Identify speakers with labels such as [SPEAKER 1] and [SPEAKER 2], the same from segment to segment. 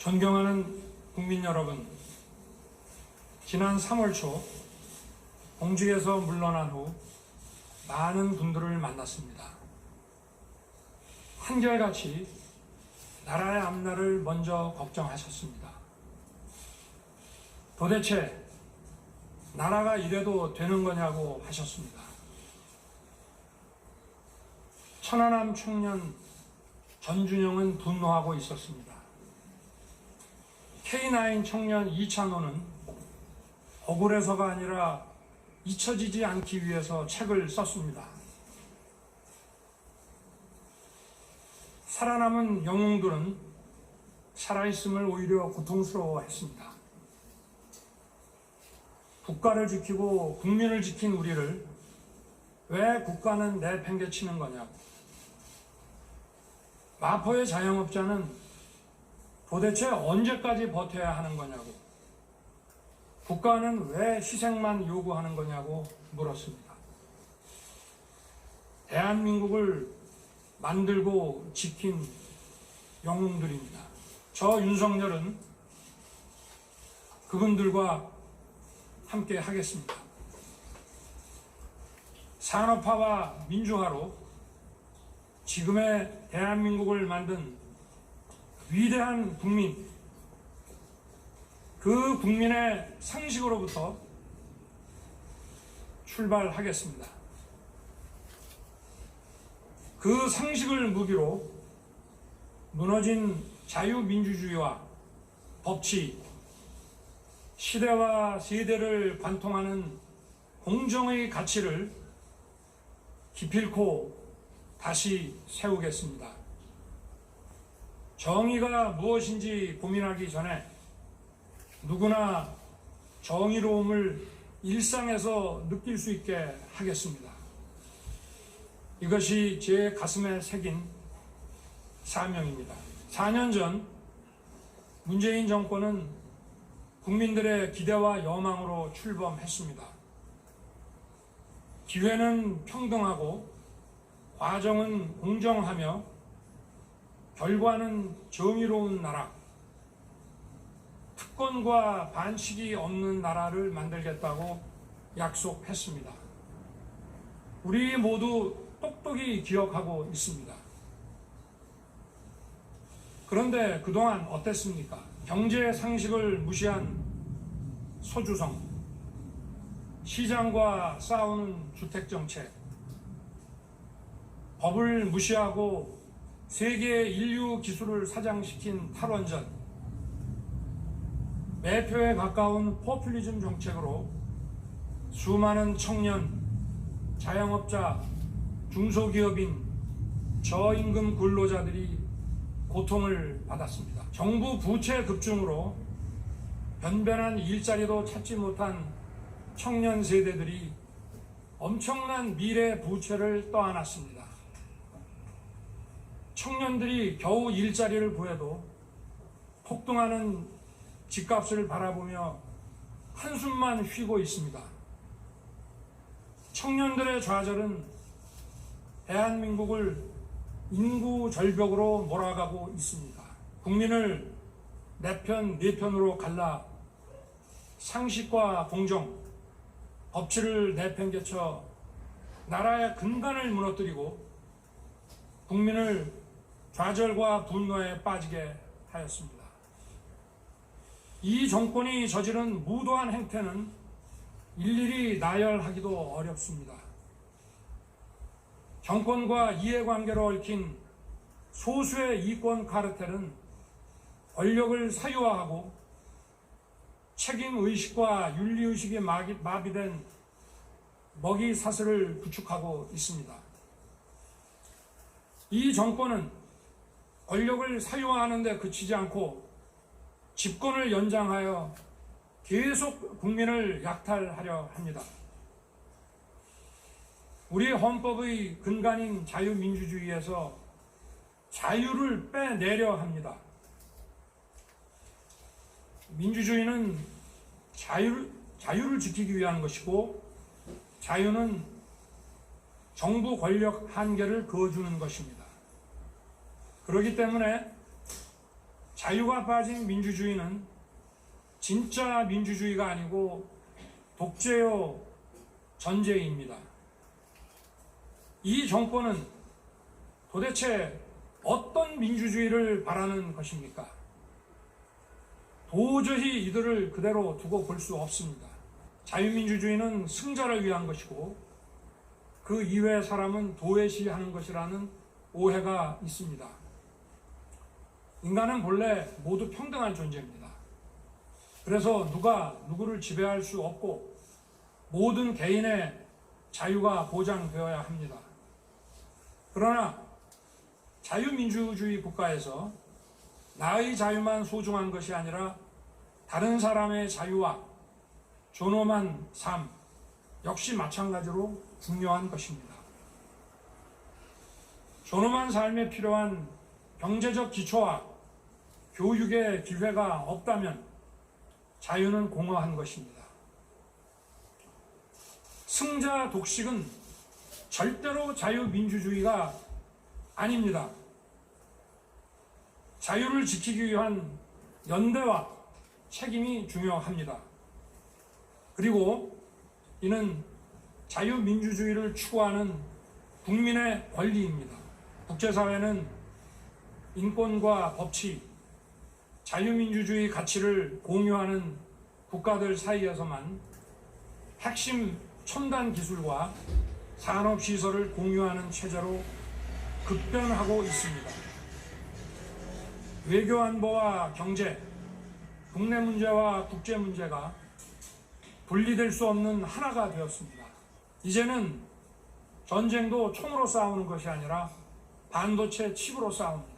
[SPEAKER 1] 존경하는 국민 여러분, 지난 3월 초 공직에서 물러난 후 많은 분들을 만났습니다. 한결같이 나라의 앞날을 먼저 걱정하셨습니다. 도대체 나라가 이래도 되는 거냐고 하셨습니다. 천안함 청년 전준영은 분노하고 있었습니다. K9 청년 이찬호는 억울해서가 아니라 잊혀지지 않기 위해서 책을 썼습니다. 살아남은 영웅들은 살아있음을 오히려 고통스러워했습니다. 국가를 지키고 국민을 지킨 우리를 왜 국가는 내팽개치는 거냐고, 마포의 자영업자는 도대체 언제까지 버텨야 하는 거냐고, 국가는 왜 희생만 요구하는 거냐고 물었습니다. 대한민국을 만들고 지킨 영웅들입니다. 저 윤석열은 그분들과 함께 하겠습니다. 산업화와 민주화로 지금의 대한민국을 만든 위대한 국민, 그 국민의 상식으로부터 출발하겠습니다. 그 상식을 무기로 무너진 자유민주주의와 법치, 시대와 세대를 관통하는 공정의 가치를 기필코 다시 세우겠습니다. 정의가 무엇인지 고민하기 전에 누구나 정의로움을 일상에서 느낄 수 있게 하겠습니다. 이것이 제 가슴에 새긴 사명입니다. 4년 전 문재인 정권은 국민들의 기대와 여망으로 출범했습니다. 기회는 평등하고 과정은 공정하며 결과는 정의로운 나라, 특권과 반칙이 없는 나라를 만들겠다고 약속했습니다. 우리 모두 똑똑히 기억하고 있습니다. 그런데 그동안 어땠습니까? 경제 상식을 무시한 소주성, 시장과 싸우는 주택정책, 법을 무시하고 세계 인류 기술을 사장시킨 탈원전, 매표에 가까운 포퓰리즘 정책으로 수많은 청년, 자영업자, 중소기업인, 저임금 근로자들이 고통을 받았습니다. 정부 부채 급증으로 변변한 일자리도 찾지 못한 청년 세대들이 엄청난 미래 부채를 떠안았습니다. 청년들이 겨우 일자리를 구해도 폭등하는 집값을 바라보며 한숨만 쉬고 있습니다. 청년들의 좌절은 대한민국을 인구 절벽으로 몰아가고 있습니다. 국민을 내 편, 네 편으로 갈라 상식과 공정, 법치를 내팽개쳐 나라의 근간을 무너뜨리고 국민을 좌절과 분노에 빠지게 하였습니다. 이 정권이 저지른 무도한 행태는 일일이 나열하기도 어렵습니다. 정권과 이해관계로 얽힌 소수의 이권 카르텔은 권력을 사유화하고 책임의식과 윤리의식이 마비된 먹이 사슬을 구축하고 있습니다. 이 정권은 권력을 사유화하는 데 그치지 않고 집권을 연장하여 계속 국민을 약탈하려 합니다. 우리 헌법의 근간인 자유민주주의에서 자유를 빼내려 합니다. 민주주의는 자유를 지키기 위한 것이고, 자유는 정부 권력 한계를 그어주는 것입니다. 그렇기 때문에 자유가 빠진 민주주의는 진짜 민주주의가 아니고 독재요 전제입니다. 이 정권은 도대체 어떤 민주주의를 바라는 것입니까? 도저히 이들을 그대로 두고 볼 수 없습니다. 자유민주주의는 승자를 위한 것이고 그 이외의 사람은 도외시하는 것이라는 오해가 있습니다. 인간은 본래 모두 평등한 존재입니다. 그래서 누가 누구를 지배할 수 없고 모든 개인의 자유가 보장되어야 합니다. 그러나 자유민주주의 국가에서 나의 자유만 소중한 것이 아니라 다른 사람의 자유와 존엄한 삶 역시 마찬가지로 중요한 것입니다. 존엄한 삶에 필요한 경제적 기초와 교육의 기회가 없다면 자유는 공허한 것입니다. 승자 독식은 절대로 자유민주주의가 아닙니다. 자유를 지키기 위한 연대와 책임이 중요합니다. 그리고 이는 자유민주주의를 추구하는 국민의 권리입니다. 국제사회는 인권과 법치, 자유민주주의 가치를 공유하는 국가들 사이에서만 핵심 첨단 기술과 산업시설을 공유하는 체제로 급변하고 있습니다. 외교안보와 경제, 국내 문제와 국제 문제가 분리될 수 없는 하나가 되었습니다. 이제는 전쟁도 총으로 싸우는 것이 아니라 반도체 칩으로 싸웁니다.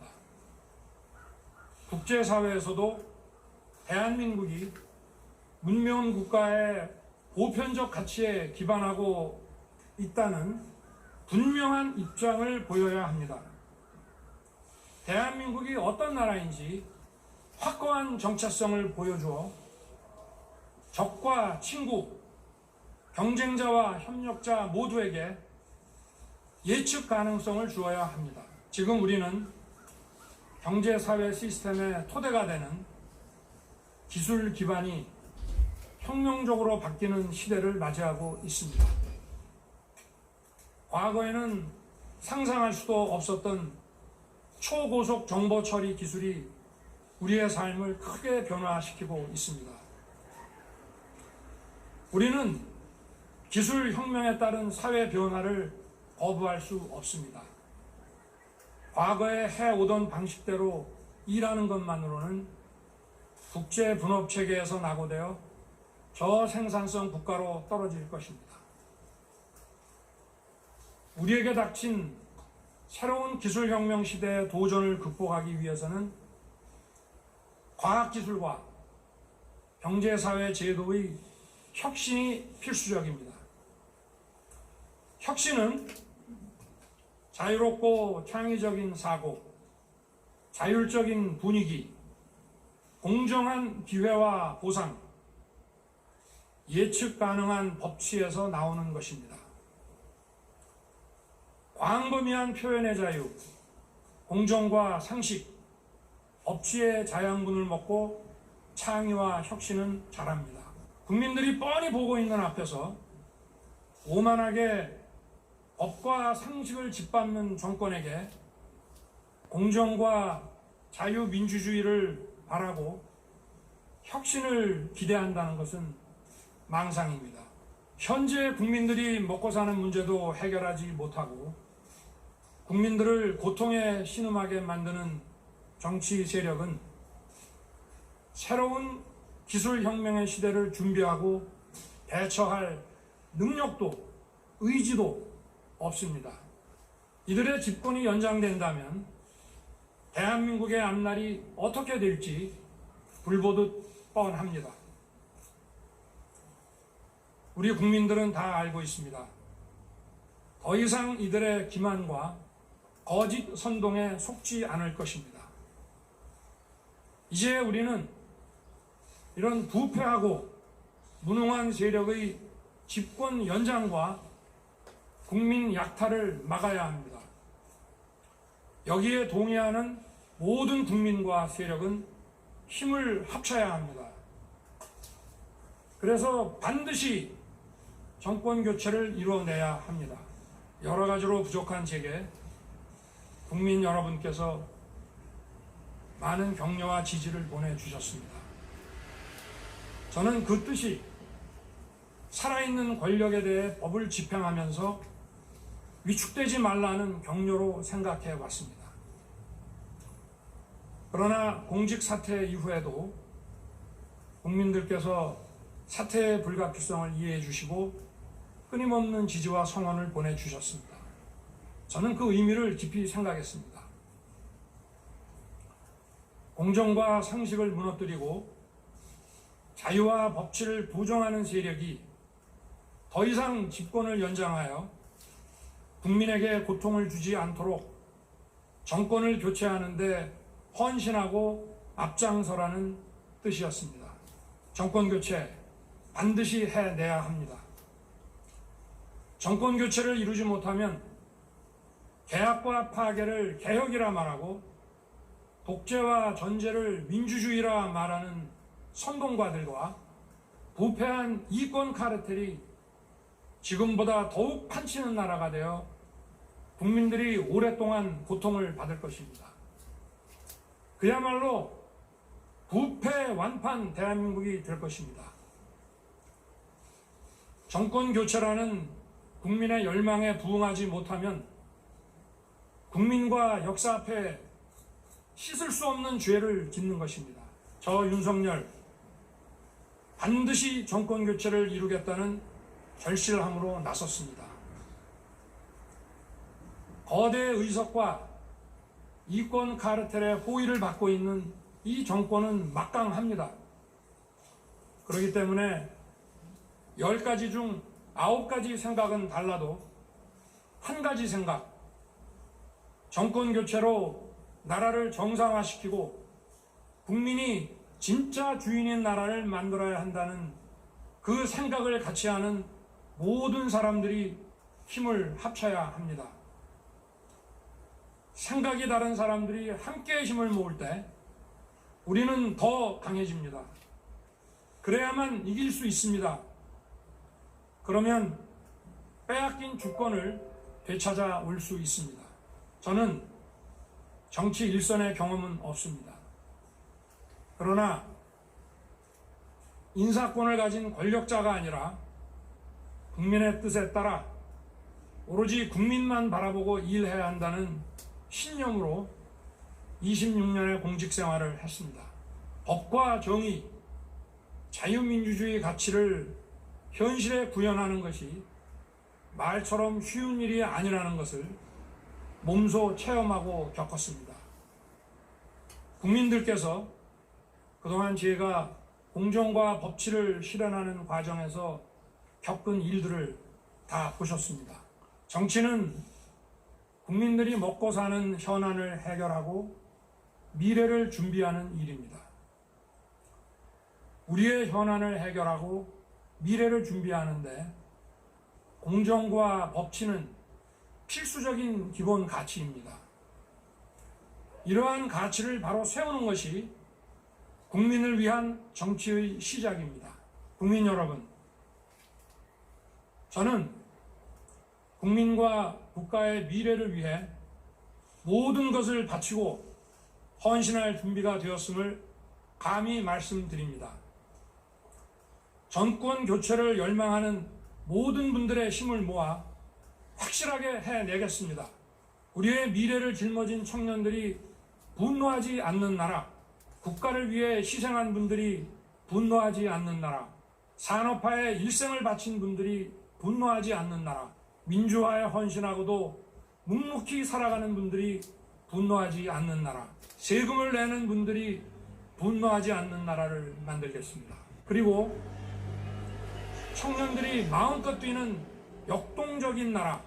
[SPEAKER 1] 국제사회에서도 대한민국이 문명 국가의 보편적 가치에 기반하고 있다는 분명한 입장을 보여야 합니다. 대한민국이 어떤 나라인지 확고한 정체성을 보여주어 적과 친구, 경쟁자와 협력자 모두에게 예측 가능성을 주어야 합니다. 지금 우리는 경제사회 시스템의 토대가 되는 기술 기반이 혁명적으로 바뀌는 시대를 맞이하고 있습니다. 과거에는 상상할 수도 없었던 초고속 정보 처리 기술이 우리의 삶을 크게 변화시키고 있습니다. 우리는 기술 혁명에 따른 사회 변화를 거부할 수 없습니다. 과거에 해오던 방식대로 일하는 것만으로는 국제 분업 체계에서 낙오되어 저생산성 국가로 떨어질 것입니다. 우리에게 닥친 새로운 기술혁명 시대의 도전을 극복하기 위해서는 과학기술과 경제사회 제도의 혁신이 필수적입니다. 혁신은 자유롭고 창의적인 사고, 자율적인 분위기, 공정한 기회와 보상, 예측 가능한 법치에서 나오는 것입니다. 광범위한 표현의 자유, 공정과 상식, 법치의 자양분을 먹고 창의와 혁신은 자랍니다. 국민들이 뻔히 보고 있는 앞에서 오만하게 법과 상식을 짓밟는 정권에게 공정과 자유민주주의를 바라고 혁신을 기대한다는 것은 망상입니다. 현재 국민들이 먹고 사는 문제도 해결하지 못하고 국민들을 고통에 신음하게 만드는 정치 세력은 새로운 기술혁명의 시대를 준비하고 대처할 능력도 의지도 없습니다. 이들의 집권이 연장된다면 대한민국의 앞날이 어떻게 될지 불보듯 뻔합니다. 우리 국민들은 다 알고 있습니다. 더 이상 이들의 기만과 거짓 선동에 속지 않을 것입니다. 이제 우리는 이런 부패하고 무능한 세력의 집권 연장과 국민 약탈을 막아야 합니다. 여기에 동의하는 모든 국민과 세력은 힘을 합쳐야 합니다. 그래서 반드시 정권 교체를 이루어내야 합니다. 여러 가지로 부족한 제게 국민 여러분께서 많은 격려와 지지를 보내주셨습니다. 저는 그 뜻이 살아있는 권력에 대해 법을 집행하면서 위축되지 말라는 격려로 생각해 왔습니다. 그러나 공직 사퇴 이후에도 국민들께서 사퇴의 불가피성을 이해해 주시고 끊임없는 지지와 성원을 보내주셨습니다. 저는 그 의미를 깊이 생각했습니다. 공정과 상식을 무너뜨리고 자유와 법치를 부정하는 세력이 더 이상 집권을 연장하여 국민에게 고통을 주지 않도록 정권을 교체하는 데 헌신하고 앞장서라는 뜻이었습니다. 정권 교체 반드시 해내야 합니다. 정권 교체를 이루지 못하면 개혁과 파괴를 개혁이라 말하고 독재와 전제를 민주주의라 말하는 선동가들과 부패한 이권 카르텔이 지금보다 더욱 판치는 나라가 되어 국민들이 오랫동안 고통을 받을 것입니다. 그야말로 부패 완판 대한민국이 될 것입니다. 정권 교체라는 국민의 열망에 부응하지 못하면 국민과 역사 앞에 씻을 수 없는 죄를 짓는 것입니다. 저 윤석열 반드시 정권 교체를 이루겠다는 결실함으로 나섰습니다. 거대 의석과 이권 카르텔의 호의를 받고 있는 이 정권은 막강합니다. 그렇기 때문에 10가지 중 9가지 생각은 달라도 한 가지 생각, 정권 교체로 나라를 정상화시키고 국민이 진짜 주인인 나라를 만들어야 한다는 그 생각을 같이 하는 모든 사람들이 힘을 합쳐야 합니다. 생각이 다른 사람들이 함께 힘을 모을 때 우리는 더 강해집니다. 그래야만 이길 수 있습니다. 그러면 빼앗긴 주권을 되찾아 올 수 있습니다. 저는 정치 일선의 경험은 없습니다. 그러나 인사권을 가진 권력자가 아니라 국민의 뜻에 따라 오로지 국민만 바라보고 일해야 한다는 신념으로 26년의 공직 생활을 했습니다. 법과 정의, 자유민주주의 가치를 현실에 구현하는 것이 말처럼 쉬운 일이 아니라는 것을 몸소 체험하고 겪었습니다. 국민들께서 그동안 제가 공정과 법치를 실현하는 과정에서 겪은 일들을 다 보셨습니다. 정치는 국민들이 먹고 사는 현안을 해결하고 미래를 준비하는 일입니다. 우리의 현안을 해결하고 미래를 준비하는데 공정과 법치는 필수적인 기본 가치입니다. 이러한 가치를 바로 세우는 것이 국민을 위한 정치의 시작입니다. 국민 여러분, 저는 국민과 국가의 미래를 위해 모든 것을 바치고 헌신할 준비가 되었음을 감히 말씀드립니다. 정권 교체를 열망하는 모든 분들의 힘을 모아 확실하게 해내겠습니다. 우리의 미래를 짊어진 청년들이 분노하지 않는 나라, 국가를 위해 희생한 분들이 분노하지 않는 나라, 산업화에 일생을 바친 분들이 분노하지 않는 나라, 민주화에 헌신하고도 묵묵히 살아가는 분들이 분노하지 않는 나라, 세금을 내는 분들이 분노하지 않는 나라를 만들겠습니다. 그리고 청년들이 마음껏 뛰는 역동적인 나라,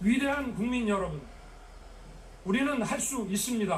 [SPEAKER 1] 위대한 국민 여러분, 우리는 할 수 있습니다.